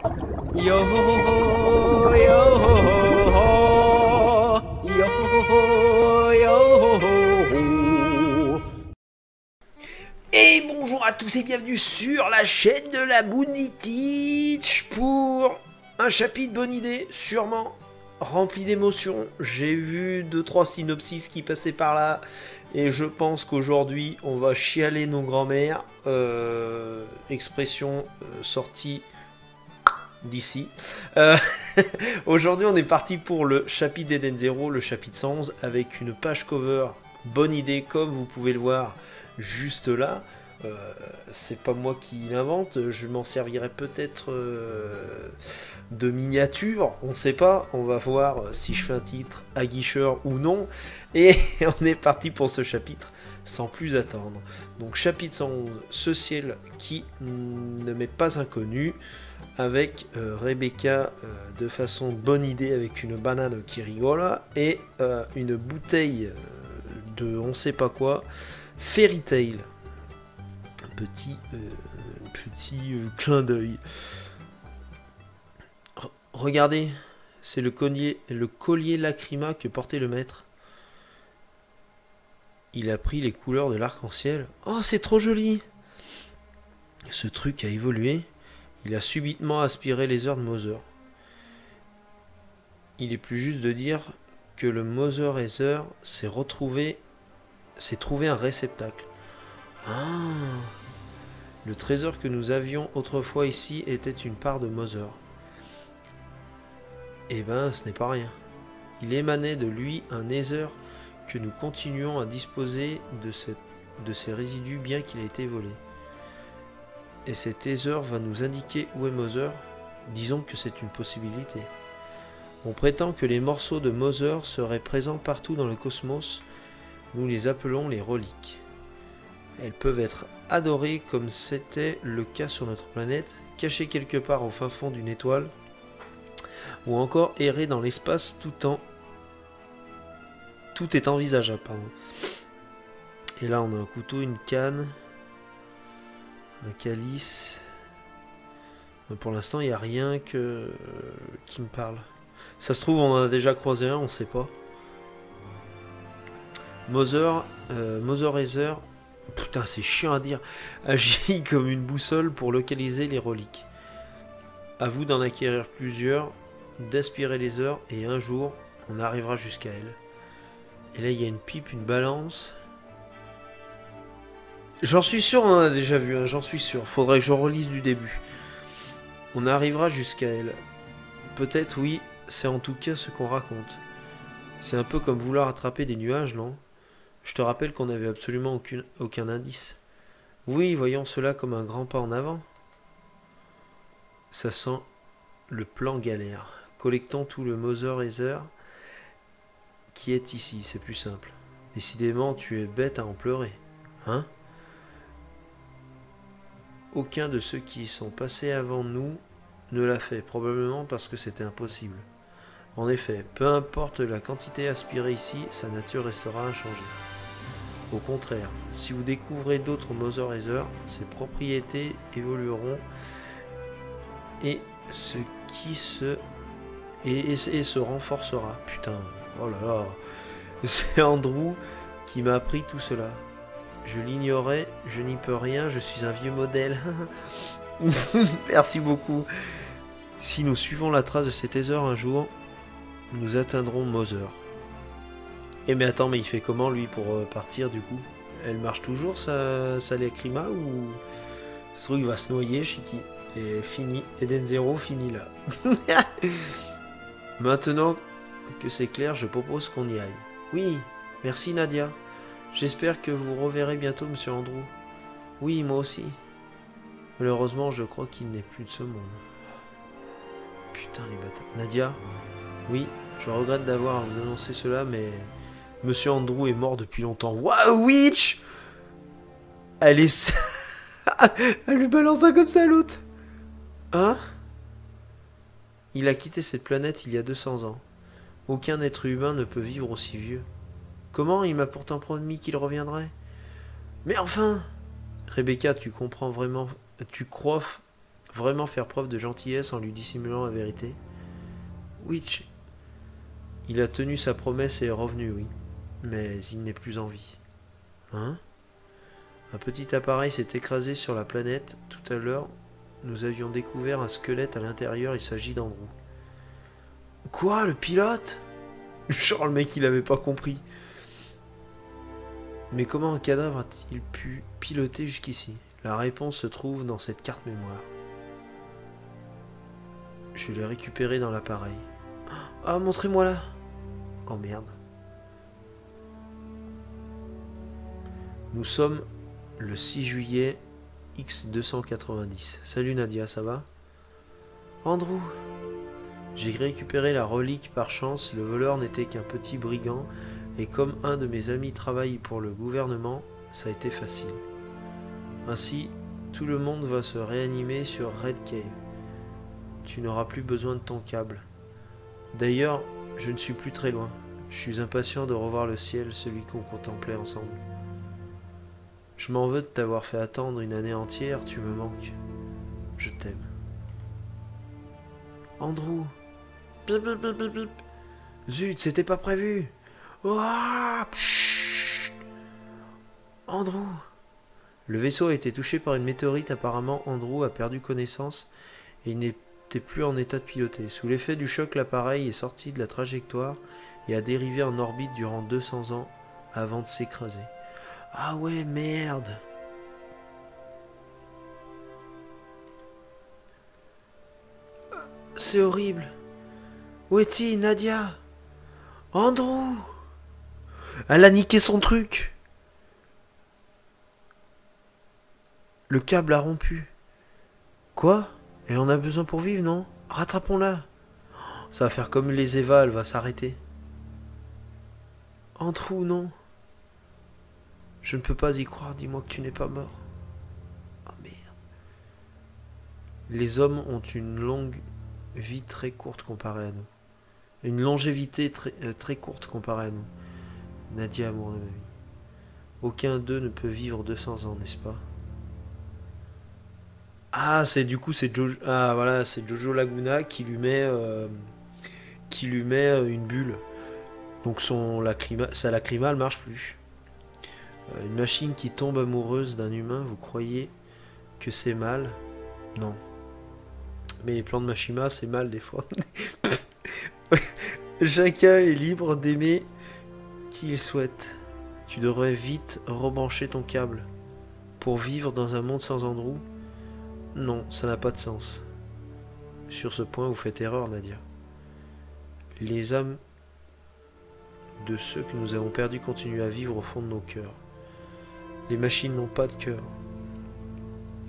Yo ho ho ho, yo ho ho ho, yo ho ho ho, yo ho ho ho. Et bonjour à tous et bienvenue sur la chaîne de la Bounty Teach pour un chapitre bonne idée, sûrement rempli d'émotions. J'ai vu 2-3 synopsis qui passaient par là et je pense qu'aujourd'hui on va chialer nos grands-mères. Expression sortie d'ici. Aujourd'hui on est parti pour le chapitre d'Eden Zero, le chapitre 111, avec une page cover bonne idée comme vous pouvez le voir juste là. C'est pas moi qui l'invente, je m'en servirai peut-être de miniature, on ne sait pas, on va voir si je fais un titre aguicheur ou non, et on est parti pour ce chapitre sans plus attendre. Donc chapitre 111, ce ciel qui ne m'est pas inconnu, avec Rebecca de façon bonne idée, avec une banane qui rigole, et une bouteille de on sait pas quoi, Fairy Tail. Petit clin d'œil. Regardez, c'est le collier Lacrima que portait le maître. Il a pris les couleurs de l'arc-en-ciel. Oh, c'est trop joli! Ce truc a évolué. Il a subitement aspiré les heures de Mother. Il est plus juste de dire que le Mother Ether s'est trouvé un réceptacle. Ah! Le trésor que nous avions autrefois ici était une part de Mother. Eh ben, ce n'est pas rien. Il émanait de lui un Ether que nous continuons à disposer de ces résidus bien qu'il ait été volé. Et cet Ether va nous indiquer où est Mother. Disons que c'est une possibilité. On prétend que les morceaux de Mother seraient présents partout dans le cosmos. Nous les appelons les reliques. Elles peuvent être adorées comme c'était le cas sur notre planète, cachées quelque part au fin fond d'une étoile, ou encore errer dans l'espace tout est envisageable, pardon. Et là on a un couteau, une canne, un calice. Pour l'instant il n'y a rien qui me parle. Ça se trouve on en a déjà croisé un, on ne sait pas. Mother Ether, putain c'est chiant à dire, agit comme une boussole pour localiser les reliques. À vous d'en acquérir plusieurs, d'aspirer les heures, et un jour on arrivera jusqu'à elle. Et là il y a une pipe, une balance. J'en suis sûr, on en a déjà vu, hein, j'en suis sûr. Faudrait que je relise du début. On arrivera jusqu'à elle. Peut-être, oui, c'est en tout cas ce qu'on raconte. C'est un peu comme vouloir attraper des nuages, non? Je te rappelle qu'on n'avait absolument aucun indice. Oui, voyons cela comme un grand pas en avant. Ça sent le plan galère. Collectons tout le Mother Ether qui est ici, c'est plus simple. Décidément, tu es bête à en pleurer. Hein? Aucun de ceux qui sont passés avant nous ne l'a fait, probablement parce que c'était impossible. En effet, peu importe la quantité aspirée ici, sa nature restera inchangée. Au contraire, si vous découvrez d'autres Mother Ether, ses propriétés évolueront et se renforcera. Putain, oh là là, c'est Andrew qui m'a appris tout cela. Je l'ignorais, je n'y peux rien, je suis un vieux modèle. Merci beaucoup. Si nous suivons la trace de cet Ether un jour, nous atteindrons Mother. Eh mais attends, mais il fait comment lui pour partir du coup? Elle marche toujours sa Lacrima ou ce truc va se noyer, Chiki? Et fini, Eden Zero fini là. Maintenant que c'est clair, je propose qu'on y aille. Oui, merci Nadia. J'espère que vous reverrez bientôt Monsieur Andrew. Oui, moi aussi. Malheureusement, je crois qu'il n'est plus de ce monde. Putain les bâtards. Nadia? Oui, je regrette d'avoir vous annoncé cela, mais Monsieur Andrew est mort depuis longtemps. Waouh, Witch! Elle est... Elle lui balance ça comme ça à l'autre. Hein? Il a quitté cette planète il y a 200 ans. Aucun être humain ne peut vivre aussi vieux. Comment? Il m'a pourtant promis qu'il reviendrait. Mais enfin! Rebecca, tu comprends vraiment... Tu crois vraiment faire preuve de gentillesse en lui dissimulant la vérité? Witch, il a tenu sa promesse et est revenu, oui. Mais il n'est plus en vie. Hein? Un petit appareil s'est écrasé sur la planète. Tout à l'heure, nous avions découvert un squelette à l'intérieur. Il s'agit d'Andrew. Quoi, le pilote? Genre le mec, il avait pas compris. Mais comment un cadavre a-t-il pu piloter jusqu'ici? La réponse se trouve dans cette carte mémoire. Je l'ai récupérée dans l'appareil. Ah, montrez-moi là. Oh merde. Nous sommes le 6 juillet X290. Salut Nadia, ça va? Andrew. J'ai récupéré la relique par chance. Le voleur n'était qu'un petit brigand. Et comme un de mes amis travaille pour le gouvernement, ça a été facile. Ainsi, tout le monde va se réanimer sur Red Cave. Tu n'auras plus besoin de ton câble. D'ailleurs, je ne suis plus très loin. Je suis impatient de revoir le ciel, celui qu'on contemplait ensemble. Je m'en veux de t'avoir fait attendre une année entière, tu me manques. Je t'aime. Andrew. Blip, blip, blip, blip, blip. Zut, c'était pas prévu. Oh, Andrew. Le vaisseau a été touché par une météorite. Apparemment, Andrew a perdu connaissance et il n'était plus en état de piloter. Sous l'effet du choc, l'appareil est sorti de la trajectoire et a dérivé en orbite durant 200 ans avant de s'écraser. Ah ouais, merde. C'est horrible. Où est-il, Nadia? Andrew. Elle a niqué son truc. Le câble a rompu. Quoi? Elle en a besoin pour vivre, non? Rattrapons-la. Ça va faire comme les Eva, elle va s'arrêter. Andrew, non. Je ne peux pas y croire, dis-moi que tu n'es pas mort. Ah merde. Les hommes ont une longue vie très courte comparée à nous. Une longévité très courte comparée à nous. Nadia, amour de ma vie. Aucun d'eux ne peut vivre 200 ans, n'est-ce pas? Ah, c'est du coup, c'est Jojo. Ah, voilà, c'est Jojo Laguna qui lui met une bulle. Donc sa lacryma, elle marche plus. Une machine qui tombe amoureuse d'un humain, vous croyez que c'est mal? Non. Mais les plans de Mashima, c'est mal des fois. Chacun est libre d'aimer qui il souhaite. Tu devrais vite rebrancher ton câble. Pour vivre dans un monde sans Andrew? Non, ça n'a pas de sens. Sur ce point, vous faites erreur, Nadia. Les âmes de ceux que nous avons perdus continuent à vivre au fond de nos cœurs. Les machines n'ont pas de cœur.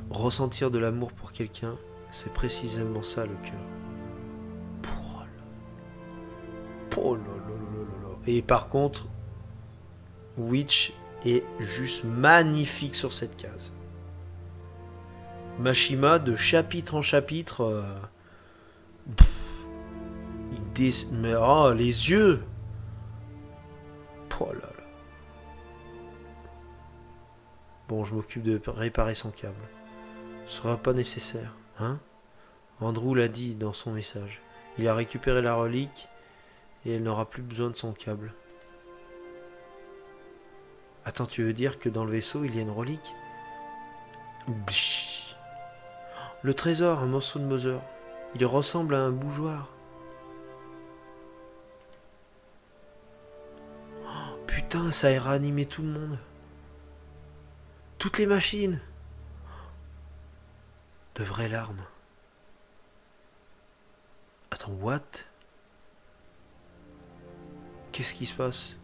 Ressentir de l'amour pour quelqu'un, c'est précisément ça le cœur. Oh là là là là là. Et par contre, Witch est juste magnifique sur cette case. Mashima, de chapitre en chapitre, mais oh, les yeux. Oh là là. Bon, je m'occupe de réparer son câble. Ce sera pas nécessaire, hein? Andrew l'a dit dans son message. Il a récupéré la relique et elle n'aura plus besoin de son câble. Attends, tu veux dire que dans le vaisseau, il y a une relique? Bsh. Le trésor, un morceau de Mother. Il ressemble à un bougeoir. Oh, putain, ça a réanimé tout le monde. Toutes les machines. De vraies larmes. Attends, what? Qu'est-ce qui se passe?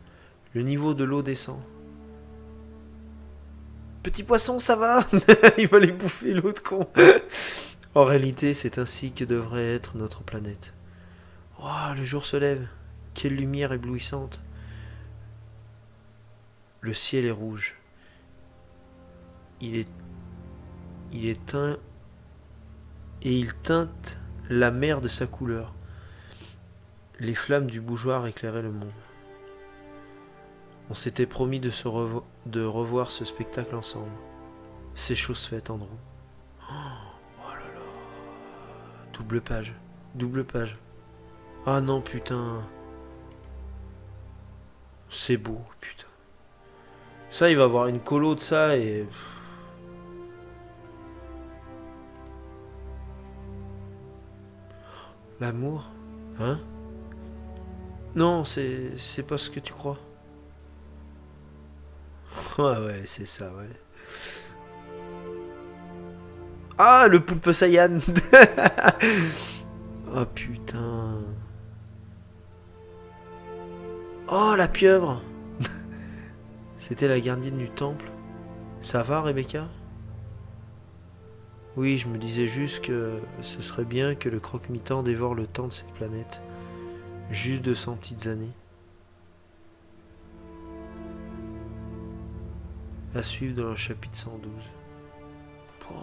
Le niveau de l'eau descend. Petit poisson, ça va? Il va les bouffer, l'autre con. En réalité, c'est ainsi que devrait être notre planète. Oh, le jour se lève. Quelle lumière éblouissante. Le ciel est rouge. Il est teint et il teinte la mer de sa couleur. Les flammes du bougeoir éclairaient le monde. On s'était promis de revoir ce spectacle ensemble. C'est chose faite, Andrew. Oh là là. Double page. Double page. Ah non, putain. C'est beau, putain. Ça, il va avoir une colo de ça et... L'amour? Hein? Non, c'est pas ce que tu crois. Ouais, ouais, c'est ça, ouais. Ah, le poulpe Saiyan. Oh, putain. Oh, la pieuvre. C'était la gardienne du temple. Ça va, Rebecca? Oui, je me disais juste que ce serait bien que le croque-mitaine dévore le temps de cette planète. Juste 200 petites années. À suivre dans le chapitre 112. Oh.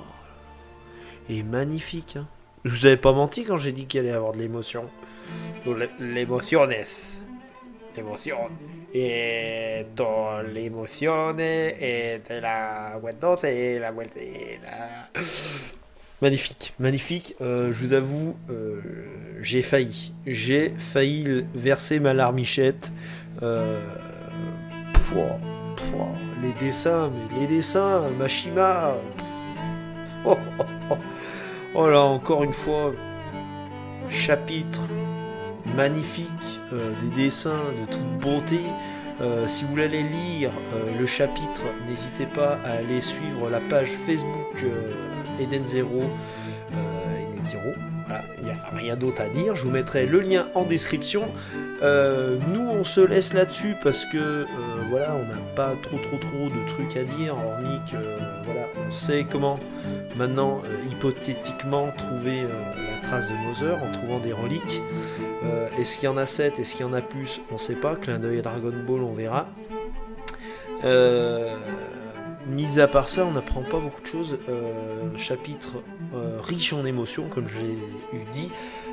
Et magnifique, hein. Je vous avais pas menti quand j'ai dit qu'il allait y avoir de l'émotion. L'émotiones. L'émotion. Et ton l'émotion et de la vuelta et la vuelta. Magnifique, magnifique. Je vous avoue, j'ai failli. J'ai failli verser ma larmichette. Les dessins, mais les dessins, Mashima. Oh, oh, oh. Oh là, encore une fois, chapitre magnifique, des dessins de toute beauté. Si vous voulez lire le chapitre, n'hésitez pas à aller suivre la page Facebook Eden Zero. Eden Zero. Voilà, il n'y a rien d'autre à dire. Je vous mettrai le lien en description. Nous, on se laisse là-dessus parce que voilà, on n'a pas trop de trucs à dire, hormis que voilà, on sait comment maintenant hypothétiquement trouver la trace de Mother en trouvant des reliques. Est-ce qu'il y en a 7, est-ce qu'il y en a plus, on ne sait pas. Clin d'œil à Dragon Ball, on verra. Mis à part ça, on n'apprend pas beaucoup de choses. Un chapitre riche en émotions, comme je l'ai dit.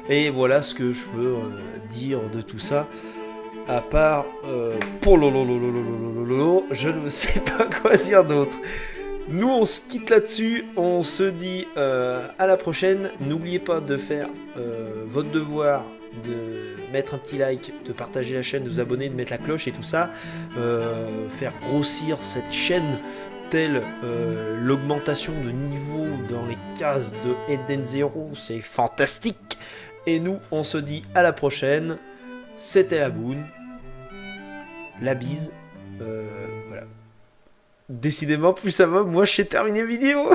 Et voilà ce que je peux dire de tout ça. À part je ne sais pas quoi dire d'autre. Nous, on se quitte là-dessus. On se dit à la prochaine. N'oubliez pas de faire votre devoir, de mettre un petit like, de partager la chaîne, de vous abonner, de mettre la cloche et tout ça. Faire grossir cette chaîne telle l'augmentation de niveau dans les cases de Eden Zero. C'est fantastique. Et nous, on se dit à la prochaine. C'était la boune. La bise. Voilà. Décidément, plus ça va, moi je sais terminer vidéo.